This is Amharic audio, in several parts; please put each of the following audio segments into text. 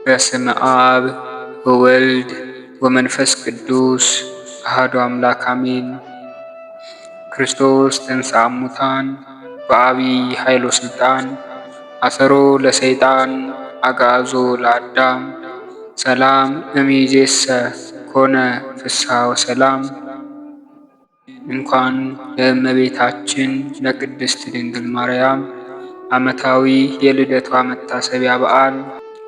በስመ አብ ወወልድ ወመንፈስ ቅዱስ አሐዱ አምላክ አሜን። ክርስቶስ ተንሥአ እሙታን በዐቢይ ኃይል ወሥልጣን አሰሮ ለሰይጣን አግዓዞ ለአዳም ሰላም እምይእዜሰ ኮነ ፍስሐ ወሰላም። እንኳን ለእመቤታችን ለቅድስት ድንግል ማርያም ዓመታዊ የልደቷ መታሰቢያ በዓል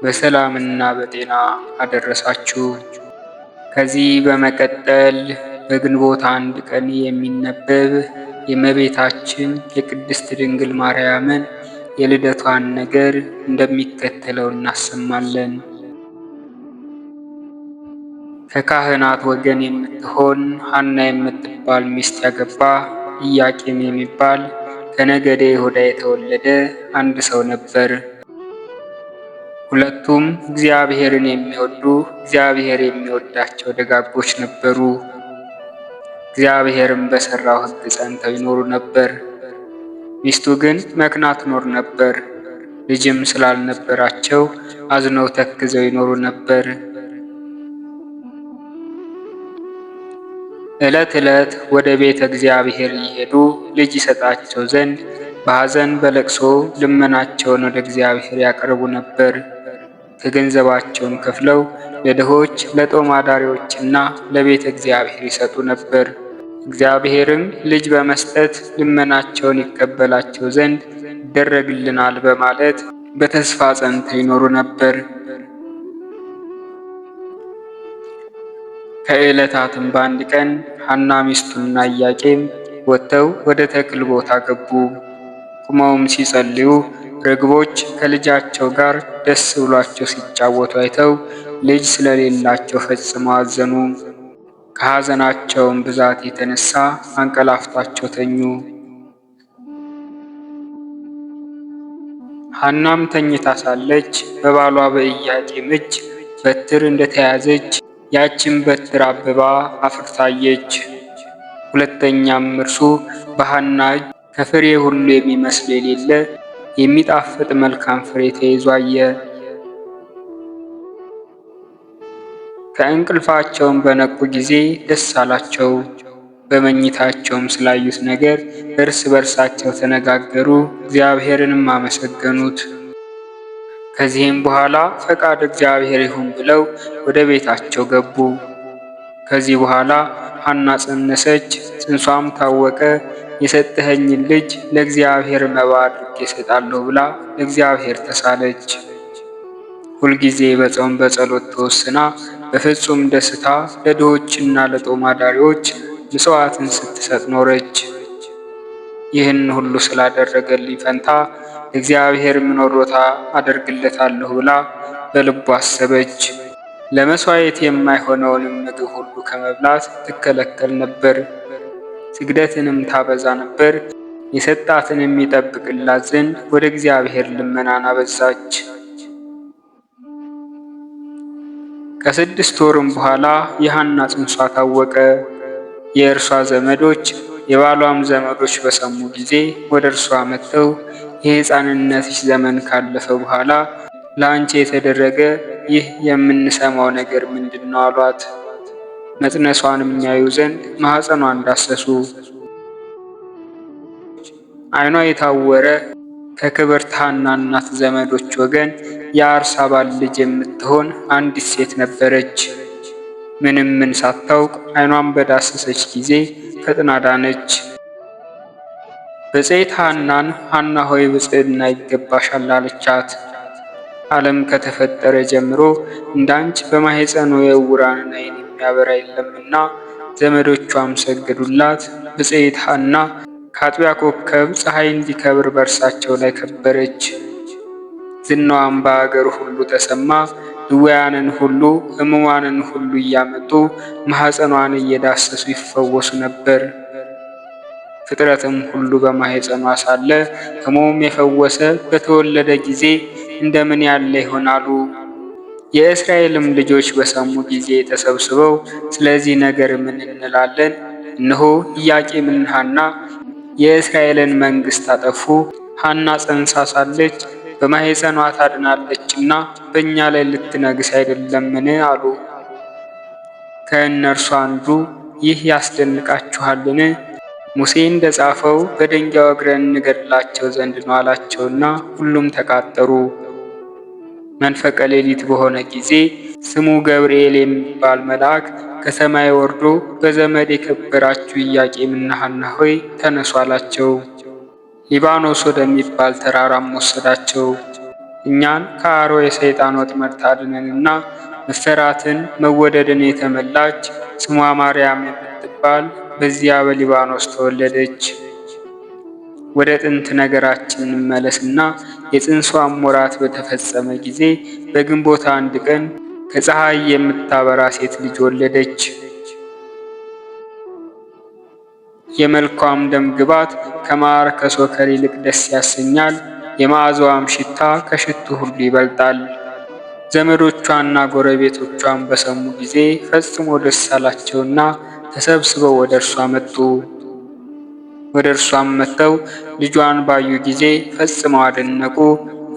በሰላምና በጤና አደረሳችሁ። ከዚህ በመቀጠል በግንቦት አንድ ቀን የሚነበብ የእመቤታችን የቅድስት ድንግል ማርያምን የልደቷን ነገር እንደሚከተለው እናሰማለን። ከካህናት ወገን የምትሆን ሐና የምትባል ሚስት ያገባ ኢያቄም የሚባል ከነገደ ይሁዳ የተወለደ አንድ ሰው ነበር። ሁለቱም እግዚአብሔርን የሚወዱ እግዚአብሔር የሚወዳቸው ደጋጎች ነበሩ። እግዚአብሔርም በሠራው ሕግ ጸንተው ይኖሩ ነበር። ሚስቱ ግን መክና ትኖር ነበር። ልጅም ስላልነበራቸው አዝነው ተክዘው ይኖሩ ነበር። ዕለት ዕለት ወደ ቤተ እግዚአብሔር እየሄዱ ልጅ ይሰጣቸው ዘንድ በሐዘን በለቅሶ ልመናቸውን ወደ እግዚአብሔር ያቀርቡ ነበር። ከገንዘባቸውን ከፍለው ለድሆች ለጦም አዳሪዎችና ለቤተ እግዚአብሔር ይሰጡ ነበር። እግዚአብሔርም ልጅ በመስጠት ልመናቸውን ይቀበላቸው ዘንድ ይደረግልናል በማለት በተስፋ ጸንተው ይኖሩ ነበር። ከዕለታትም በአንድ ቀን ሐና ሚስቱና ኢያቄም ወጥተው ወደ ተክል ቦታ ገቡ። ቁመውም ሲጸልዩ ርግቦች ከልጃቸው ጋር ደስ ብሏቸው ሲጫወቱ አይተው ልጅ ስለሌላቸው ፈጽመው አዘኑ። ከሐዘናቸውም ብዛት የተነሳ አንቀላፍቷቸው ተኙ። ሐናም ተኝታ ሳለች በባሏ በኢያቄም እጅ በትር እንደተያዘች ያችን በትር አብባ አፍርታየች። ሁለተኛም እርሱ በሐና እጅ ከፍሬ ሁሉ የሚመስል የሌለ የሚጣፍጥ መልካም ፍሬ ተይዞ አየ። ከእንቅልፋቸውም በነቁ ጊዜ ደስ አላቸው። በመኝታቸውም ስላዩት ነገር እርስ በርሳቸው ተነጋገሩ፣ እግዚአብሔርንም አመሰገኑት። ከዚህም በኋላ ፈቃድ እግዚአብሔር ይሁን ብለው ወደ ቤታቸው ገቡ። ከዚህ በኋላ ሐና ጸነሰች፣ ጽንሷም ታወቀ። የሰጠኸኝን ልጅ ለእግዚአብሔር መባ አድርጌ እሰጣለሁ ብላ ለእግዚአብሔር ተሳለች። ሁልጊዜ በጾም በጸሎት ተወስና በፍጹም ደስታ ለድሆችና ለጦም አዳሪዎች ምጽዋትን ስትሰጥ ኖረች። ይህን ሁሉ ስላደረገልኝ ፈንታ እግዚአብሔር ምን ወሮታ አደርግለታለሁ ብላ በልቧ አሰበች። ለመሥዋዕት የማይሆነውንም ምግብ ሁሉ ከመብላት ትከለከል ነበር። ስግደትንም ታበዛ ነበር። የሰጣትን የሚጠብቅላት ዘንድ ወደ እግዚአብሔር ልመናን አበዛች። ከ6 ወርም በኋላ የሐና ጽንሷ ታወቀ። የእርሷ ዘመዶች የባሏም ዘመዶች በሰሙ ጊዜ ወደ እርሷ መጥተው የሕፃንነትሽ ዘመን ካለፈ በኋላ ለአንቺ የተደረገ ይህ የምንሰማው ነገር ምንድን ነው? አሏት። መጽነሷንም ያዩ ዘንድ ማኅፀኗን ዳሰሱ። ዓይኗ የታወረ ከክብርት ሐና እናት ዘመዶች ወገን የአርሳባል ልጅ የምትሆን አንዲት ሴት ነበረች። ምንም ምን ሳታውቅ ዓይኗን በዳሰሰች ጊዜ ፈጥና ዳነች። ብፅዕት ሐናን ሐና ሆይ ብፅዕና ይገባሻል አለቻት። ዓለም ከተፈጠረ ጀምሮ እንዳንች በማኅፀኑ የዕውራንን ዓይን የሚያበራ የለምና ዘመዶቿም ሰገዱላት። ብፅዕት ሐና ከአጥቢያ ኮከብ ፀሐይ እንዲከብር በእርሳቸው ላይ ከበረች። ዝናዋም በአገር ሁሉ ተሰማ። ድውያንን ሁሉ ሕሙማንን ሁሉ እያመጡ ማኅፀኗን እየዳሰሱ ይፈወሱ ነበር። ፍጥረትም ሁሉ በማኅፀኗ ሳለ ሕሙም የፈወሰ በተወለደ ጊዜ እንደምን ያለ ይሆናሉ። የእስራኤልም ልጆች በሰሙ ጊዜ ተሰብስበው ስለዚህ ነገር ምን እንላለን? እነሆ ኢያቄምና ሐና የእስራኤልን መንግሥት አጠፉ። ሐና ጸንሳ ሳለች በማኅፀኗ ታድናለችና በእኛ ላይ ልትነግስ አይደለምን? አሉ። ከእነርሱ አንዱ ይህ ያስደንቃችኋልን? ሙሴ እንደ ጻፈው በድንጋይ ወግረን እንገድላቸው ዘንድ ነው አላቸውና ሁሉም ተቃጠሩ። መንፈቀ ሌሊት በሆነ ጊዜ ስሙ ገብርኤል የሚባል መልአክ ከሰማይ ወርዶ በዘመድ የከበራችሁ ኢያቄምና ሐና ሆይ ተነሱ አላቸው። ሊባኖስ ወደሚባል ተራራም ወሰዳቸው። እኛን ከአሮ የሰይጣን ወጥመድ ታድነንና መፈራትን መወደድን የተመላች ስሟ ማርያም የምትባል በዚያ በሊባኖስ ተወለደች። ወደ ጥንት ነገራችን እንመለስና የጽንሷም ወራት በተፈጸመ ጊዜ በግንቦት አንድ ቀን ከፀሐይ የምታበራ ሴት ልጅ ወለደች። የመልኳም ደም ግባት ከማር ከሶከር ይልቅ ደስ ያሰኛል። የመዓዛዋም ሽታ ከሽቱ ሁሉ ይበልጣል። ዘመዶቿና ጎረቤቶቿን በሰሙ ጊዜ ፈጽሞ ደስ አላቸውና ተሰብስበው ወደ እርሷ መጡ። ወደ እርሷም መጥተው ልጇን ባዩ ጊዜ ፈጽመው አደነቁ።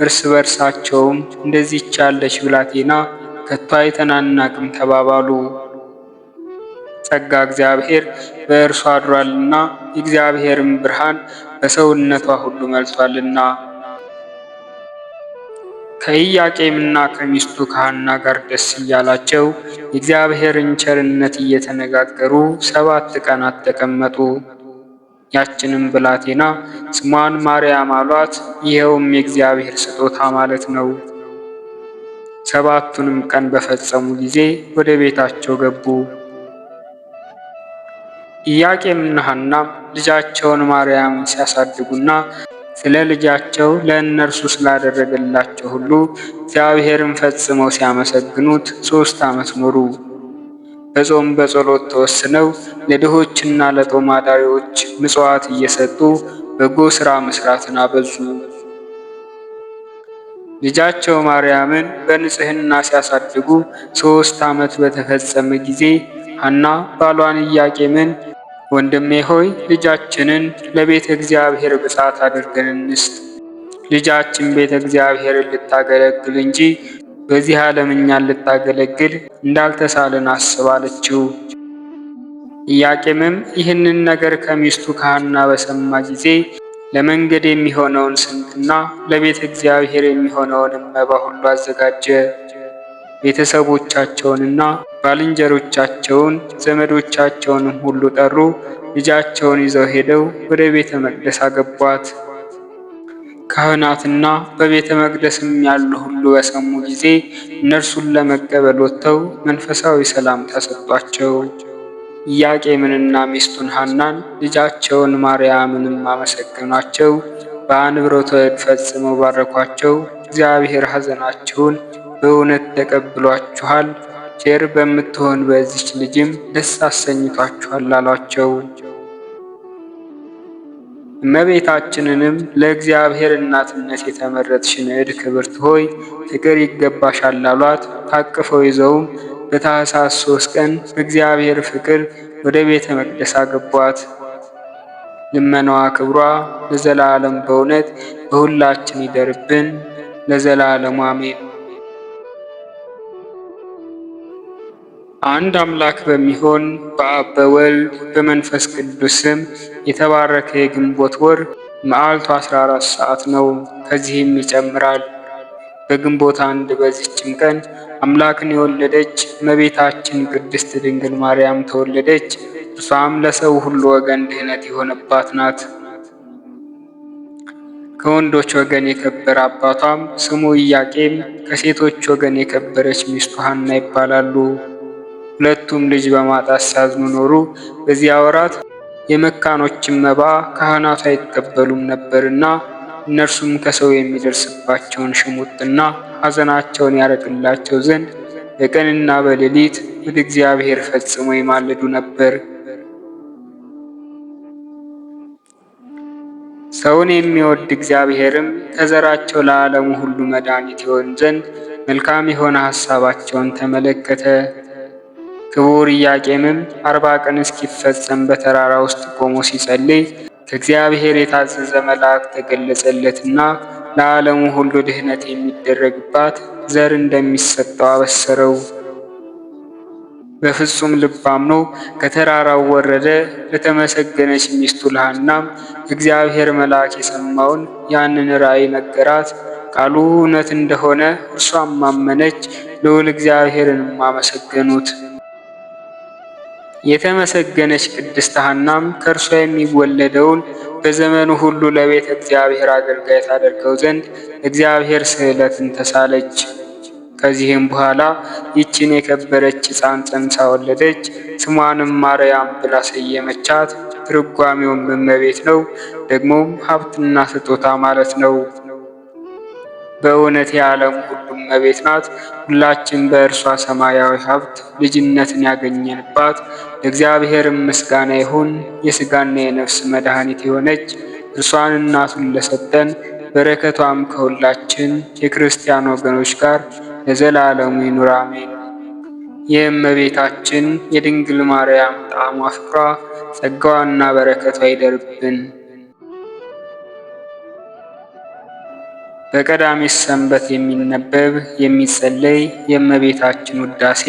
እርስ በርሳቸውም እንደዚህች ያለች ብላቴና ከቶ አይተን አናቅም ተባባሉ። ጸጋ እግዚአብሔር በእርሷ አድሯልና የእግዚአብሔርም ብርሃን በሰውነቷ ሁሉ መልቷልና። ከኢያቄምና ከሚስቱ ከሐና ጋር ደስ እያላቸው የእግዚአብሔርን ቸርነት እየተነጋገሩ 7 ቀናት ተቀመጡ። ያችንም ብላቴና ስሟን ማርያም አሏት። ይኸውም የእግዚአብሔር ስጦታ ማለት ነው። 7ቱንም ቀን በፈጸሙ ጊዜ ወደ ቤታቸው ገቡ። ኢያቄምና ሐናም ልጃቸውን ማርያምን ሲያሳድጉና ስለ ልጃቸው ለእነርሱ ስላደረገላቸው ሁሉ እግዚአብሔርን ፈጽመው ሲያመሰግኑት 3 ዓመት ኖሩ። በጾም በጸሎት ተወስነው ለድሆችና ለጦም አዳሪዎች ምጽዋት እየሰጡ በጎ ሥራ መስራትን አበዙ። ልጃቸው ማርያምን በንጽሕና ሲያሳድጉ 3 ዓመት በተፈጸመ ጊዜ ሐና ባሏን ኢያቄምን ወንድሜ ሆይ ልጃችንን ለቤተ እግዚአብሔር ብፅዓት አድርገን እንስጥ። ልጃችን ቤተ እግዚአብሔርን ልታገለግል እንጂ በዚህ ዓለም እኛን ልታገለግል እንዳልተሳለን አስብ አለችው። ኢያቄምም ይህንን ነገር ከሚስቱ ከሐና በሰማ ጊዜ ለመንገድ የሚሆነውን ስንቅና ለቤተ እግዚአብሔር የሚሆነውን መባ ሁሉ አዘጋጀ። ቤተሰቦቻቸውንና ባልንጀሮቻቸውን ዘመዶቻቸውንም ሁሉ ጠሩ። ልጃቸውን ይዘው ሄደው ወደ ቤተ መቅደስ አገቧት። ካህናትና በቤተ መቅደስም ያሉ ሁሉ በሰሙ ጊዜ እነርሱን ለመቀበል ወጥተው መንፈሳዊ ሰላምታ ሰጧቸው። ኢያቄምንና ሚስቱን ሐናን ልጃቸውን ማርያምንም አመሰገኗቸው። በአንብሮተ እድ ፈጽመው ባረኳቸው። እግዚአብሔር ሐዘናችሁን በእውነት ተቀብሏችኋል፣ ቸር በምትሆን በዚች ልጅም ደስ አሰኝቷችኋል አሏቸው። እመቤታችንንም ለእግዚአብሔር እናትነት የተመረጥሽ ንዕድ ክብርት ሆይ ፍቅር ይገባሻል አሏት። ታቅፈው ይዘውም በታኅሳስ 3 ቀን በእግዚአብሔር ፍቅር ወደ ቤተ መቅደስ አገቧት። ልመናዋ ክብሯ ለዘላለም በእውነት በሁላችን ይደርብን ለዘላለሙ አሜን። አንድ አምላክ በሚሆን በአብ በወልድ በመንፈስ ቅዱስ ስም የተባረከ የግንቦት ወር መዓልቱ 14 ሰዓት ነው። ከዚህም ይጨምራል። በግንቦት አንድ በዚችም ቀን አምላክን የወለደች እመቤታችን ቅድስት ድንግል ማርያም ተወለደች። እርሷም ለሰው ሁሉ ወገን ድኅነት የሆነባት ናት። ከወንዶች ወገን የከበረ አባቷም ስሙ ኢያቄም፣ ከሴቶች ወገን የከበረች ሚስቱ ሐና ይባላሉ። ሁለቱም ልጅ በማጣት ሲያዝኑ ኖሩ። በዚያ ወራት የመካኖችን መባ ካህናቱ አይቀበሉም ነበርና እነርሱም ከሰው የሚደርስባቸውን ሽሙጥና ሐዘናቸውን ያረቅላቸው ዘንድ በቀንና በሌሊት ወደ እግዚአብሔር ፈጽሞ ይማልዱ ነበር። ሰውን የሚወድ እግዚአብሔርም ከዘራቸው ለዓለሙ ሁሉ መድኃኒት ይሆን ዘንድ መልካም የሆነ ሐሳባቸውን ተመለከተ። ክቡር ኢያቄምም 40 ቀን እስኪፈጸም በተራራ ውስጥ ቆሞ ሲጸልይ ከእግዚአብሔር የታዘዘ መልአክ ተገለጸለትና ለዓለሙ ሁሉ ድኅነት የሚደረግባት ዘር እንደሚሰጠው አበሰረው። በፍጹም ልብ አምኖ ከተራራው ወረደ። ለተመሰገነች ሚስቱ ለሐናም እግዚአብሔር መልአክ የሰማውን ያንን ራእይ ነገራት። ቃሉ እውነት እንደሆነ እርሷም አመነች። ልዑል እግዚአብሔርንም አመሰገኑት። የተመሰገነች ቅድስት ሐናም ከእርሷ የሚወለደውን በዘመኑ ሁሉ ለቤተ እግዚአብሔር አገልጋይ ታደርገው ዘንድ እግዚአብሔር ስዕለትን ተሳለች። ከዚህም በኋላ ይችን የከበረች ሕፃን ጸንሳ ወለደች። ስሟንም ማርያም ብላ ሰየመቻት። ትርጓሜውም እመቤት ነው። ደግሞም ሀብትና ስጦታ ማለት ነው። በእውነት የዓለም ሁሉ እመቤት ናት። ሁላችን በእርሷ ሰማያዊ ሀብት ልጅነትን ያገኘንባት፣ ለእግዚአብሔርም ምስጋና ይሁን። የሥጋና የነፍስ መድኃኒት የሆነች እርሷን እናቱን ለሰጠን፣ በረከቷም ከሁላችን የክርስቲያን ወገኖች ጋር ለዘላለሙ ይኑር አሜን። የእመቤታችን የድንግል ማርያም ጣዕሟ ፍቅሯ፣ ጸጋዋና በረከቷ ይደርብን። በቀዳሚት ሰንበት የሚነበብ የሚጸለይ የእመቤታችን ውዳሴ።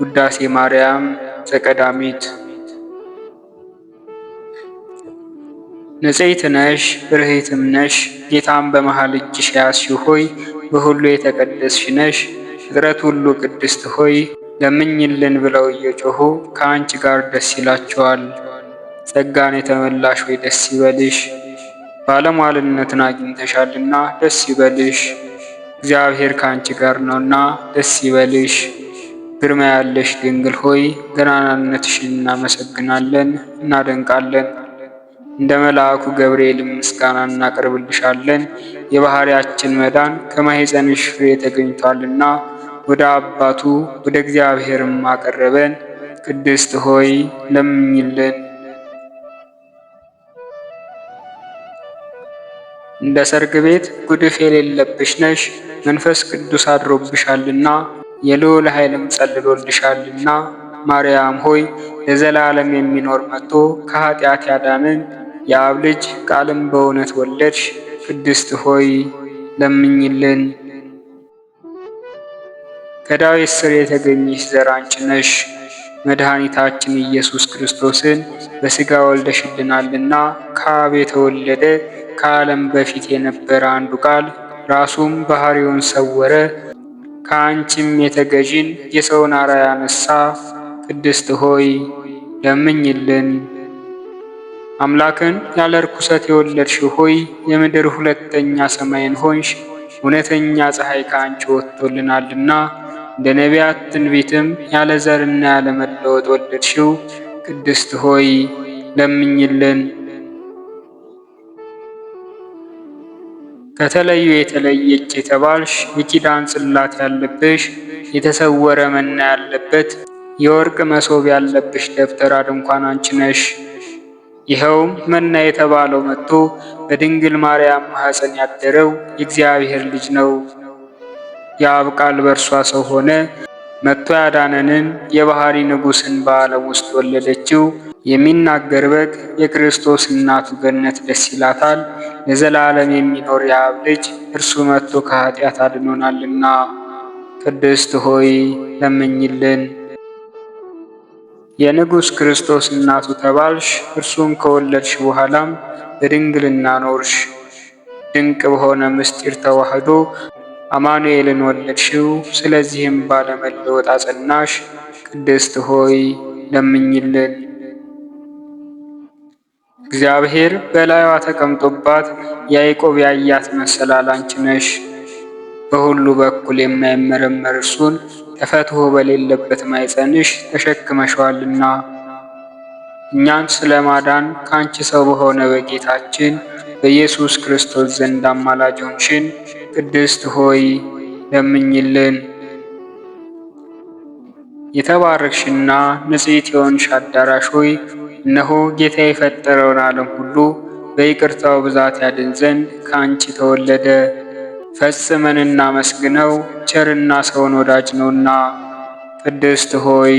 ውዳሴ ማርያም ዘቀዳሚት። ንጽሕት ነሽ ብርህትም ነሽ፣ ጌታም በመሃል እጅሽ ያዝሽው ሆይ፣ በሁሉ የተቀደስሽ ነሽ። ፍጥረት ሁሉ ቅድስት ሆይ ለምኝልን ብለው እየጮኹ ከአንቺ ጋር ደስ ይላቸዋል። ጸጋን የተመላሽ ሆይ ደስ ይበልሽ፣ ባለሟልነትን አግኝተሻልና ደስ ይበልሽ። እግዚአብሔር ከአንቺ ጋር ነውና ደስ ይበልሽ። ግርማ ያለሽ ድንግል ሆይ ገናናነትሽን እናመሰግናለን እናደንቃለን። እንደ መልአኩ ገብርኤል ምስጋና እናቀርብልሻለን። የባህሪያችን መዳን ከማኅፀንሽ ፍሬ ተገኝቷልና ወደ አባቱ ወደ እግዚአብሔርም አቀረበን። ቅድስት ሆይ ለምኝልን። እንደ ሰርግ ቤት ጉድፍ የሌለብሽ ነሽ፣ መንፈስ ቅዱስ አድሮብሻልና የልዑል ኃይልም ጸልሎልሻልና። ማርያም ሆይ ለዘላለም የሚኖር መጥቶ ከኃጢአት ያዳንን የአብ ልጅ ቃልም በእውነት ወለድሽ። ቅድስት ሆይ ለምኝልን። ከዳዊት ሥር የተገኘሽ ዘር አንቺ ነሽ። መድኃኒታችን ኢየሱስ ክርስቶስን በሥጋ ወልደሽልናልና ከአብ የተወለደ ከዓለም በፊት የነበረ አንዱ ቃል ራሱም ባሕሪውን ሰወረ። ከአንቺም የተገዥን የሰውን አርአያ ነሣ። ቅድስት ሆይ ለምኝልን። አምላክን ያለ ርኩሰት የወለድሽው ሆይ የምድር ሁለተኛ ሰማይን ሆንሽ። እውነተኛ ፀሐይ ከአንቺ ወጥቶልናልና እንደ ነቢያት ትንቢትም ያለ ዘርና ያለ መለወጥ ወለድሽው። ቅድስት ሆይ ለምኝልን። ከተለዩ የተለየች የተባልሽ የኪዳን ጽላት ያለብሽ የተሰወረ መና ያለበት የወርቅ መሶብ ያለብሽ ደብተራ ድንኳን አንቺ ነሽ። ይኸውም መና የተባለው መጥቶ በድንግል ማርያም ማኅፀን ያደረው የእግዚአብሔር ልጅ ነው። የአብ ቃል በእርሷ ሰው ሆነ። መጥቶ ያዳነንን የባሕሪ ንጉሥን በዓለም ውስጥ ወለደችው። የሚናገር በግ የክርስቶስ እናቱ ገነት ደስ ይላታል። ለዘላለም የሚኖር የአብ ልጅ እርሱ መጥቶ ከኃጢአት አድኖናልና። ቅድስት ሆይ ለምኝልን። የንጉሥ ክርስቶስ እናቱ ተባልሽ። እርሱን ከወለድሽ በኋላም በድንግልና ኖርሽ። ድንቅ በሆነ ምስጢር ተዋህዶ አማኑኤልን ወለድሽው። ስለዚህም ባለመለወጥ አጸናሽ። ቅድስት ሆይ ለምኝልን። እግዚአብሔር በላይዋ ተቀምጦባት ያዕቆብ ያያት መሰላል አንቺ ነሽ። በሁሉ በኩል የማይመረመር እርሱን ተፈትሖ በሌለበት ማኅፀንሽ ተሸክመሸዋልና እኛን ስለ ማዳን ከአንቺ ሰው በሆነ በጌታችን በኢየሱስ ክርስቶስ ዘንድ አማላጅ ሆንሽን። ቅድስት ሆይ ለምኝልን። የተባረክሽና ንጽሕት የሆንሽ አዳራሽ ሆይ እነሆ ጌታ የፈጠረውን ዓለም ሁሉ በይቅርታው ብዛት ያድን ዘንድ ከአንቺ ተወለደ። ፈጽመን እናመስግነው፣ ቸርና ሰውን ወዳጅ ነውና። ቅድስት ሆይ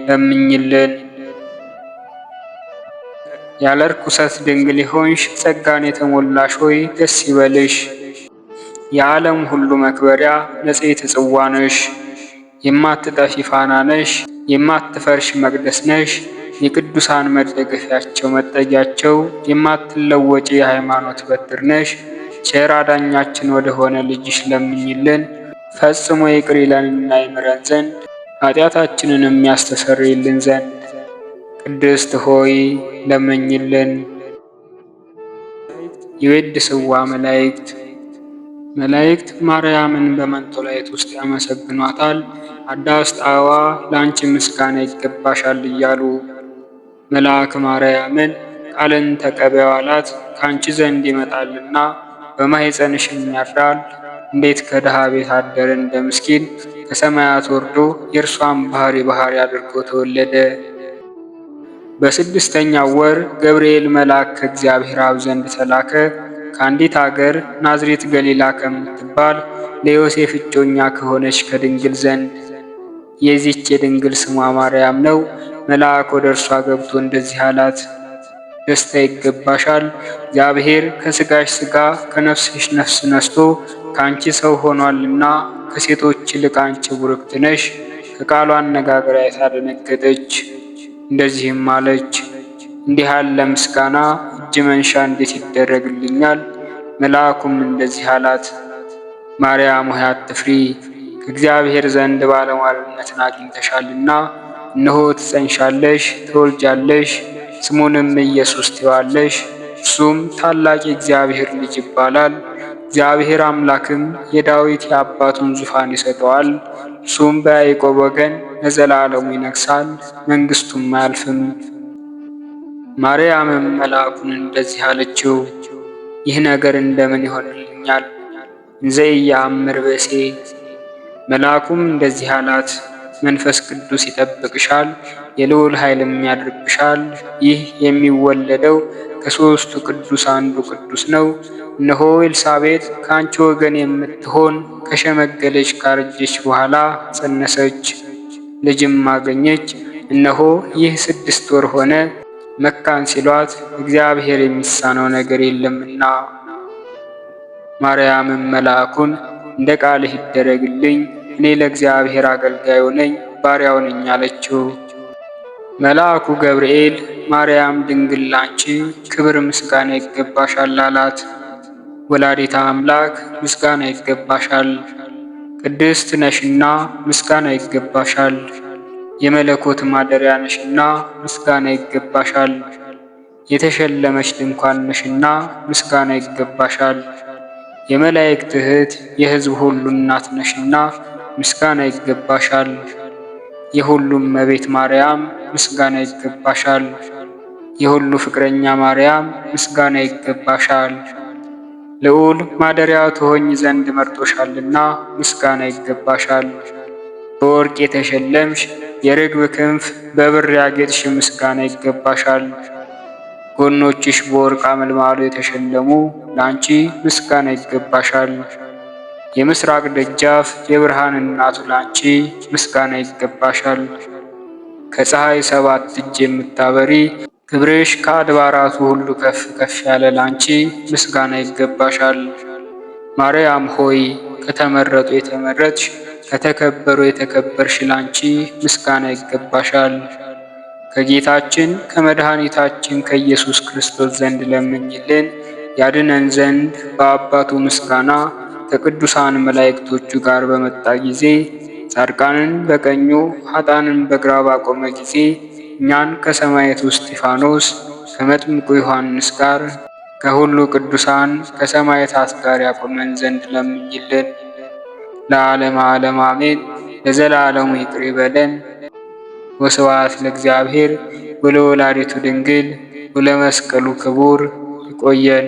ለምኝልን። ያለ ርኩሰት ድንግል የሆንሽ ጸጋን የተሞላሽ ሆይ ደስ ይበልሽ። የዓለም ሁሉ መክበሪያ ንጽሕት ጽዋ ነሽ። የማትጠፊ ፋና ነሽ። የማትፈርሽ መቅደስ ነሽ። የቅዱሳን መደገፊያቸው መጠጊያቸው፣ የማትለወጪ የሃይማኖት በትር ነሽ። ቸር አዳኛችን ወደ ሆነ ልጅሽ ለምኝልን፣ ፈጽሞ ይቅር ይለንና ይምረን ዘንድ ኃጢአታችንንም ያስተሰርይልን ዘንድ። ቅድስት ሆይ ለምኝልን። ይዌድስዋ መላእክት መላእክት ማርያምን በመንጦላዕት ውስጥ ያመሰግኗታል። አዳስጣዋ ለአንቺ ምስጋና ይገባሻል እያሉ መልአክ ማርያምን ቃልን ተቀበዪ አላት። ከአንቺ ዘንድ ይመጣልና በማኅፀንሽም ያድራል። እንዴት ከድሃ ቤት አደረ እንደ ምስኪን፣ ከሰማያት ወርዶ የእርሷን ባሕሪ አድርጎ ተወለደ። በስድስተኛው ወር ገብርኤል መልአክ ከእግዚአብሔር አብ ዘንድ ተላከ። ከአንዲት አገር ናዝሬት ገሊላ ከምትባል ለዮሴፍ እጮኛ ከሆነች ከድንግል ዘንድ። የዚች የድንግል ስሟ ማርያም ነው። መልአክ ወደ እርሷ ገብቶ እንደዚህ አላት፣ ደስታ ይገባሻል፣ እግዚአብሔር ከሥጋሽ ሥጋ ከነፍስሽ ነፍስ ነስቶ ከአንቺ ሰው ሆኗልና ከሴቶች ይልቅ አንቺ ቡርክት ነሽ። ከቃሉ አነጋገር አይታ ደነገጠች፣ እንደዚህም አለች፣ እንዲህ ያለ ምስጋና እጅ መንሻ እንዴት ይደረግልኛል? መልአኩም እንደዚህ አላት፣ ማርያም ሆይ አትፍሪ፣ ከእግዚአብሔር ዘንድ ባለሟልነትን አግኝተሻልና፣ እነሆ ትጸንሻለሽ፣ ትወልጃለሽ፣ ስሙንም ኢየሱስ ትዪዋለሽ። እርሱም ታላቅ የእግዚአብሔር ልጅ ይባላል። እግዚአብሔር አምላክም የዳዊት የአባቱን ዙፋን ይሰጠዋል። እርሱም በያዕቆብ ወገን ለዘላለሙ ይነግሣል፣ መንግሥቱም አያልፍም። ማርያምም መልአኩን እንደዚህ አለችው፣ ይህ ነገር እንደምን ይሆንልኛል? እንዘ ኢየአምር ብእሴ። መልአኩም እንደዚህ አላት፣ መንፈስ ቅዱስ ይጠብቅሻል፣ የልዑል ኃይልም ያድርብሻል። ይህ የሚወለደው ከሦስቱ ቅዱስ አንዱ ቅዱስ ነው። እነሆ ኤልሳቤጥ ከአንቺ ወገን የምትሆን ከሸመገለች ካረጀች በኋላ ጸነሰች፣ ልጅም አገኘች። እነሆ ይህ 6 ወር ሆነ፣ መካን ሲሏት እግዚአብሔር የሚሳነው ነገር የለምና። ማርያምም መልአኩን እንደ ቃልህ ይደረግልኝ፣ እኔ ለእግዚአብሔር አገልጋዩ ነኝ፣ ባሪያው ነኝ አለችው። መልአኩ ገብርኤል ማርያም ድንግል ላንቺ ክብር ምስጋና ይገባሻል አላት። ወላዲተ አምላክ ምስጋና ይገባሻል፣ ቅድስት ነሽና ምስጋና ይገባሻል። የመለኮት ማደሪያ ነሽና ምስጋና ይገባሻል። የተሸለመች ድንኳን ነሽና ምስጋና ይገባሻል። የመላእክት እህት የሕዝብ ሁሉ እናት ነሽና ምስጋና ይገባሻል። የሁሉም እመቤት ማርያም ምስጋና ይገባሻል። የሁሉ ፍቅረኛ ማርያም ምስጋና ይገባሻል። ልዑል ማደሪያው ትሆኝ ዘንድ መርጦሻልና ምስጋና ይገባሻል። በወርቅ የተሸለምሽ የርግብ ክንፍ በብር ያጌጥሽ ምስጋና ይገባሻል። ጎኖችሽ በወርቅ አመልማሎ የተሸለሙ ለአንቺ ምስጋና ይገባሻል። የምስራቅ ደጃፍ የብርሃን እናቱ ለአንቺ ምስጋና ይገባሻል። ከፀሐይ 7 እጅ የምታበሪ ክብርሽ ከአድባራቱ ሁሉ ከፍ ከፍ ያለ ለአንቺ ምስጋና ይገባሻል። ማርያም ሆይ ከተመረጡ የተመረጥሽ ከተከበሩ የተከበርሽ ላንቺ ምስጋና ይገባሻል። ከጌታችን ከመድኃኒታችን ከኢየሱስ ክርስቶስ ዘንድ ለምኝልን ያድነን ዘንድ በአባቱ ምስጋና ከቅዱሳን መላእክቶቹ ጋር በመጣ ጊዜ ጻድቃንን በቀኙ ኃጥአንን በግራ ባቆመ ጊዜ እኛን ከሰማዕቱ እስጢፋኖስ ከመጥምቁ ዮሐንስ ጋር ከሁሉ ቅዱሳን ከሰማዕታት ጋር ያቆመን ዘንድ ለምኝልን። ለዓለመ ዓለም አሜን። ለዘላለሙ ይቅር ይበለን። ወስብሐት ለእግዚአብሔር ወለወላዲቱ ድንግል ወለመስቀሉ ክቡር። ይቆየን።